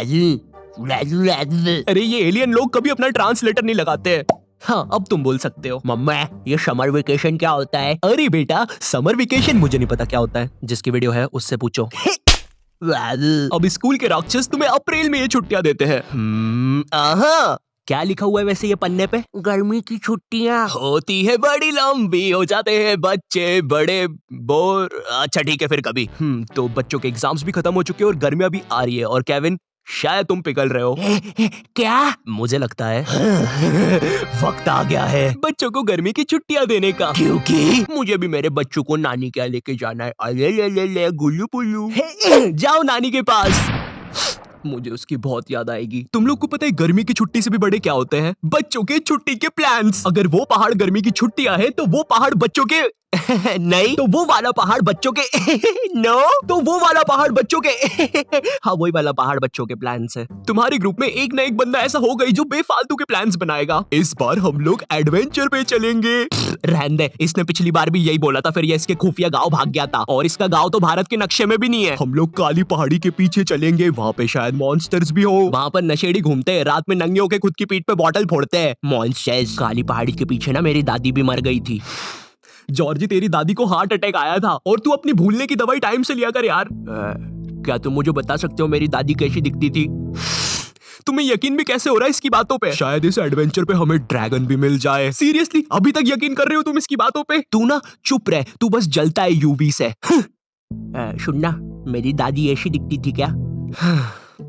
अरे ये एलियन लोग कभी अपना ट्रांसलेटर नहीं लगाते हैं। हाँ अब तुम बोल सकते हो। मम्मा ये समर वेकेशन क्या होता है? अरे बेटा समर वेकेशन मुझे नहीं पता क्या होता है, जिसकी वीडियो है उससे पूछो। अब स्कूल के राक्षस तुम्हें अप्रैल में ये छुट्टियां देते हैं। क्या लिखा हुआ है वैसे ये पन्ने पे? गर्मी की छुट्टियाँ होती है बड़ी लंबी, हो जाते हैं बच्चे बड़े बोर। अच्छा ठीक है फिर कभी। तो बच्चों के एग्जाम्स भी खत्म हो चुके हैं और गर्मियां भी आ रही है। और केविन शायद तुम पिघल रहे हो। क्या? मुझे लगता है वक्त आ गया है बच्चों को गर्मी की छुट्टियां देने का, क्योंकि मुझे भी मेरे बच्चों को नानी के यहाँ लेके जाना है। अले ले ले ले गुल्लू पुल्लू। जाओ नानी के पास, मुझे उसकी बहुत याद आएगी। तुम लोग को पता है गर्मी की छुट्टी से भी बड़े क्या होते हैं? बच्चों के छुट्टी के प्लान्स। अगर वो पहाड़ गर्मी की छुट्टियां है तो वो पहाड़ बच्चों के नहीं तो वो वाला पहाड़ बच्चों के नो तो वो वाला पहाड़ बच्चों के हाँ वही वाला पहाड़ बच्चों के प्लान्स है। तुम्हारे ग्रुप में एक ना एक बंदा ऐसा हो गई जो बेफालतू के प्लान्स बनाएगा। इस बार हम लोग एडवेंचर पे चलेंगे। रहने दे, इसने पिछली बार भी यही बोला था, फिर ये इसके खुफिया गांव भाग गया था और इसका गांव तो भारत के नक्शे में भी नहीं है। हम लोग काली पहाड़ी के पीछे चलेंगे, वहाँ पे शायद मॉन्स्टर्स भी हो। वहाँ पर नशेड़ी घूमते हैं, रात में नंगे होके खुद की पीठ पे बॉटल फोड़ते हैं। मॉन्स्टर्स? काली पहाड़ी के पीछे ना मेरी दादी भी मर गई थी। जॉर्जी तेरी दादी को हार्ट अटैक आया था और तू अपनी भूलने की दवाई टाइम से लिया कर यार। क्या तुम मुझे बता सकते हो मेरी दादी कैसी दिखती थी? तुम्हें यकीन भी कैसे हो रहा है इसकी बातों पे? शायद इस एडवेंचर पे हमें ड्रैगन भी मिल जाए। सीरियसली अभी तक यकीन कर रहे हो तुम इसकी बातों पे? तू ना चुप रह, तू बस जलता है यूवी से। सुनना, मेरी दादी ऐसी दिखती थी क्या?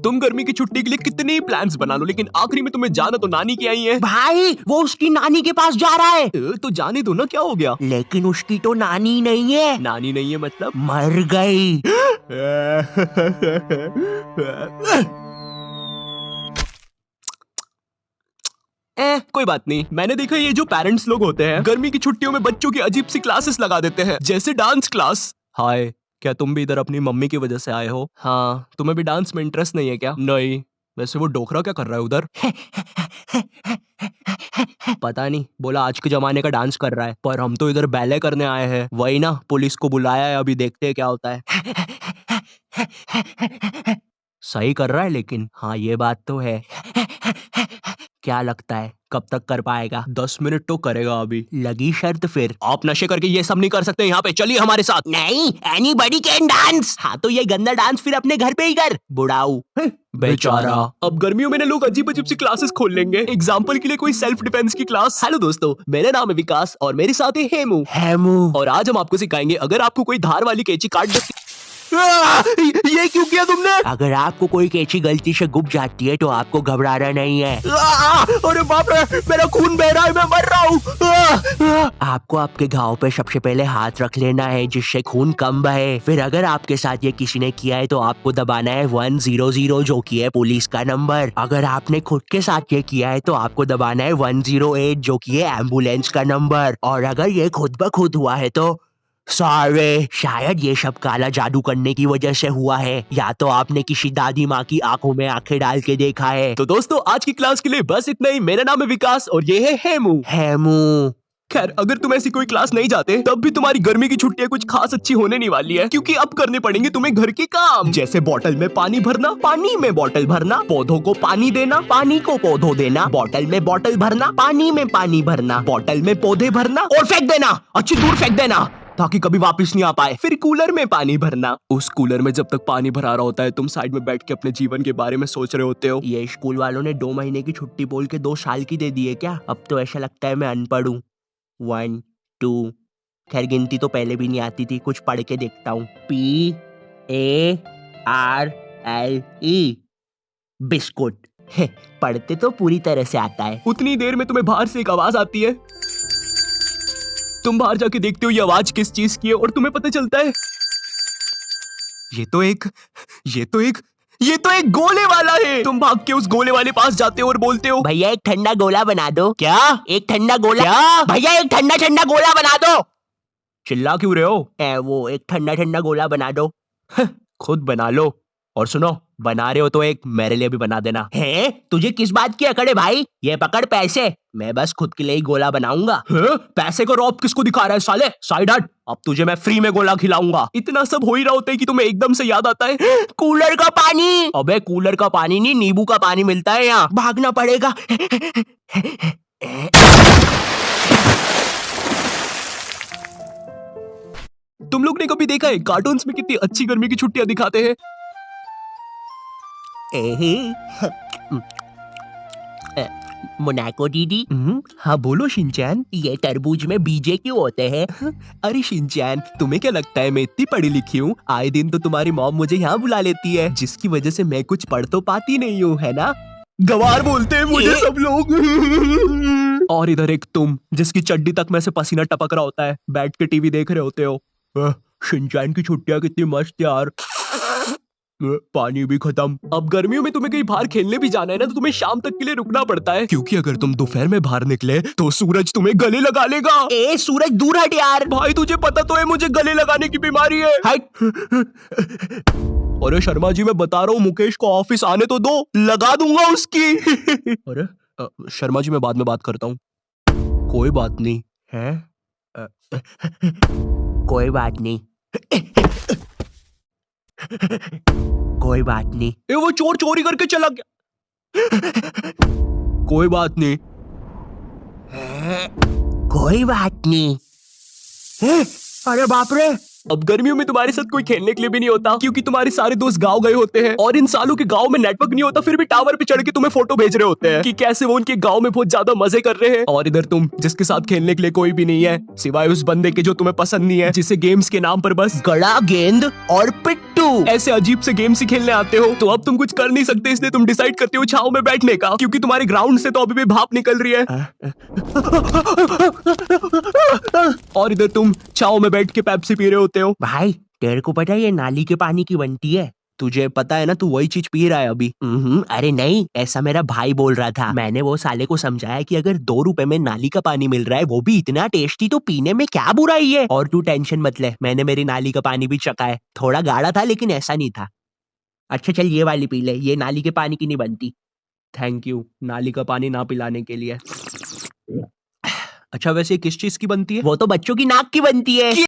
तुम गर्मी की छुट्टी के लिए कितने प्लान्स बना लो, लेकिन आखिरी में तुम्हें जाना तो नानी की आई है। भाई वो उसकी नानी के पास जा रहा है। तो जाने दो ना, क्या हो गया? लेकिन उसकी तो नानी नहीं है। नानी नहीं है मतलब? मर गई। कोई बात नहीं। मैंने देखा ये जो पेरेंट्स लोग होते हैं गर्मी की छुट्टियों में बच्चों की अजीब सी क्लासेस लगा देते हैं, जैसे डांस क्लास। हाय, क्या तुम भी इधर अपनी मम्मी की वजह से आए हो? हाँ, तुम्हें भी डांस में इंटरेस्ट नहीं है क्या? नहीं। वैसे वो डोकरा क्या कर रहा है उधर? पता नहीं, बोला आज के जमाने का डांस कर रहा है, पर हम तो इधर बैले करने आए हैं। वही ना, पुलिस को बुलाया है, अभी देखते हैं क्या होता है। सही कर रहा है लेकिन। हाँ ये बात तो है। क्या लगता है कब तक कर पाएगा? 10 मिनट तो करेगा अभी। लगी शर्त फिर। आप नशे करके ये सब नहीं कर सकते यहाँ पे, चलिए हमारे साथ। नहीं, एनीबॉडी कैन डांस। हाँ तो ये गंदा डांस फिर अपने घर पे ही कर, बुढ़ाऊ बेचारा। अब गर्मियों में ना लोग अजीब अजीब सी क्लासेस खोल लेंगे। एग्जाम्पल के लिए कोई सेल्फ डिफेंस की क्लास। हेलो दोस्तों, मेरा नाम है विकास और मेरे साथ है हेमू। और आज हम आपको सिखाएंगे अगर आपको कोई धार वाली कैंची काट दे। ये क्यों किया तुमने? अगर आपको कोई कैंची गलती से गुम जाती है तो आपको घबराना नहीं है। अरे बाप रे, मेरा खून बह रहा है, मैं मर रहा हूँ। आपको आपके घाव पे सबसे पहले हाथ रख लेना है जिससे खून कम बहे। फिर अगर आपके साथ ये किसी ने किया है तो आपको दबाना है 100 जो कि है पुलिस का नंबर। अगर आपने खुद के साथ ये किया है तो आपको दबाना है 108 जो कि है एम्बुलेंस का नंबर। और अगर ये खुद ब खुद हुआ है तो सॉरी, शायद ये सब काला जादू करने की वजह से हुआ है, या तो आपने किसी दादी माँ की आंखों में आंखें डाल के देखा है। तो दोस्तों आज की क्लास के लिए बस इतना ही। मेरा नाम है विकास और ये है हेमू। खैर अगर तुम ऐसी कोई क्लास नहीं जाते तब भी तुम्हारी गर्मी की छुट्टियां कुछ खास अच्छी होने नहीं वाली है, क्योंकि अब करने पड़ेंगे तुम्हें घर के काम, जैसे बोतल में पानी भरना, पानी में बोतल भरना, पौधों को पानी देना, पानी को पौधों देना, बोतल में बोतल भरना, पानी में पानी भरना, बोतल में पौधे भरना और फेंक देना, अच्छी दूर फेंक देना ताकि कभी वापस नहीं आ पाए। फिर कूलर में पानी भरना। उस कूलर में जब तक पानी भरा रहा होता है तुम साइड में बैठ के अपने जीवन के बारे में सोच रहे होते हो। ये स्कूल वालों ने 2 महीने की छुट्टी बोल के 2 साल की दे दी है क्या? अब तो ऐसा लगता है मैं अनपढ़ हूँ। 1 2, खैर गिनती तो पहले भी नहीं आती थी, कुछ पढ़ के देखता हूँ। PARLE biscuit. पढ़ते तो पूरी तरह से आता है। उतनी देर में तुम्हें बाहर से एक आवाज आती है, तुम बाहर जाके देखते हो ये आवाज किस चीज की है और तुम्हें पता चलता है ये तो एक गोले वाला है। तुम भाग के उस गोले वाले पास जाते हो और बोलते हो भैया एक ठंडा गोला बना दो। क्या? एक ठंडा गोला? क्या? भैया एक ठंडा गोला बना दो। चिल्ला क्यों रहे हो? वो एक ठंडा गोला बना दो। खुद बना लो। और सुनो, बना रहे हो तो एक मेरे लिए भी बना देना। है तुझे किस बात की अकड़ है भाई? ये पकड़ पैसे, मैं बस खुद के लिए ही गोला बनाऊंगा। पैसे का रौब किसको दिखा रहा है साले? साइड हट, अब तुझे मैं फ्री में गोला खिलाऊंगा। इतना सब हो ही रहा होता है कि तुम्हें एकदम से याद आता है कूलर का पानी। अबे कूलर का पानी नहीं, नींबू का पानी मिलता है यहाँ। भागना पड़ेगा। तुम लोग ने कभी देखा है कार्टून्स में कितनी अच्छी गर्मी की छुट्टियां दिखाते हैं? मोनाको दीदी। हाँ बोलो शिनचैन। ये तरबूज में बीजे क्यों होते हैं? अरे शिनचैन, तुम्हें क्या लगता है मैं इतनी पढ़ी लिखी हूँ? आए दिन तो तुम्हारी मॉम मुझे यहाँ बुला लेती है, जिसकी वजह से मैं कुछ पढ़ तो पाती नहीं हूँ, है ना? गवार बोलते हैं मुझे सब लोग। और इधर एक तुम, जिसकी चड्डी तक में से पसीना टपक रहा होता है, बैठ के टीवी देख रहे होते हो। शिनचैन की छुट्टियां कितनी मस्त यार। पानी भी खत्म। अब गर्मियों में तुम्हें कहीं बाहर खेलने भी जाना है ना, तो तुम्हें शाम तक के लिए रुकना पड़ता है, क्योंकि अगर तुम दोपहर में बाहर निकले तो सूरज तुम्हें गले लगा लेगा। ए सूरज दूर हट यार। भाई तुझे पता तो है मुझे गले लगाने की बीमारी है। हट। अरे शर्मा जी, मैं बता रहा हूँ, मुकेश को ऑफिस आने तो दो, लगा दूंगा उसकी। अरे शर्मा जी, मैं बाद में बात करता हूँ। कोई बात नहीं है। कोई बात नहीं। कोई बात नहीं। ए वो चोर चोरी करके चला गया। कोई बात नहीं। कोई बात नहीं। अरे बाप रे। अब गर्मियों में तुम्हारे साथ कोई खेलने के लिए भी नहीं होता, क्योंकि तुम्हारे सारे दोस्त गांव गए होते हैं, और इन सालों के गांव में नेटवर्क नहीं होता, फिर भी टावर पे चढ़ के तुम्हें फोटो भेज रहे होते हैं कि कैसे वो उनके गांव में बहुत ज्यादा मजे कर रहे हैं। और इधर तुम, जिसके साथ खेलने के लिए कोई भी नहीं है सिवाय उस बंदे के जो तुम्हें पसंद नहीं है, जिसे गेम्स के नाम पर बस गड़ा, गेंद और पिट्टू ऐसे अजीब से गेम्स ही खेलने आते हो। तो अब तुम कुछ कर नहीं सकते, इसलिए तुम डिसाइड करते हो छाव में बैठने का, क्योंकि तुम्हारे ग्राउंड से तो अभी भी भाप निकल रही है। और इधर तुम छाव में बैठ के पेप्सी पी रहे होते हो। भाई तेरे को पता है ये नाली के पानी की बनती है? तुझे पता है ना, तू वही चीज पी रहा है अभी। अरे नहीं, ऐसा मेरा भाई बोल रहा था। मैंने वो साले को समझाया कि अगर 2 रुपए में नाली का पानी मिल रहा है, वो भी इतना टेस्टी, तो पीने में क्या बुराई है। और तू टेंशन मत ले, मैंने मेरी नाली का पानी भी चखा है। थोड़ा गाढ़ा था लेकिन ऐसा नहीं था। अच्छा चल ये वाली पी ले, ये नाली के पानी की नहीं बनती। थैंक यू नाली का पानी ना पिलाने के लिए। अच्छा वैसे किस चीज की बनती है? वो तो बच्चों की नाक की बनती है।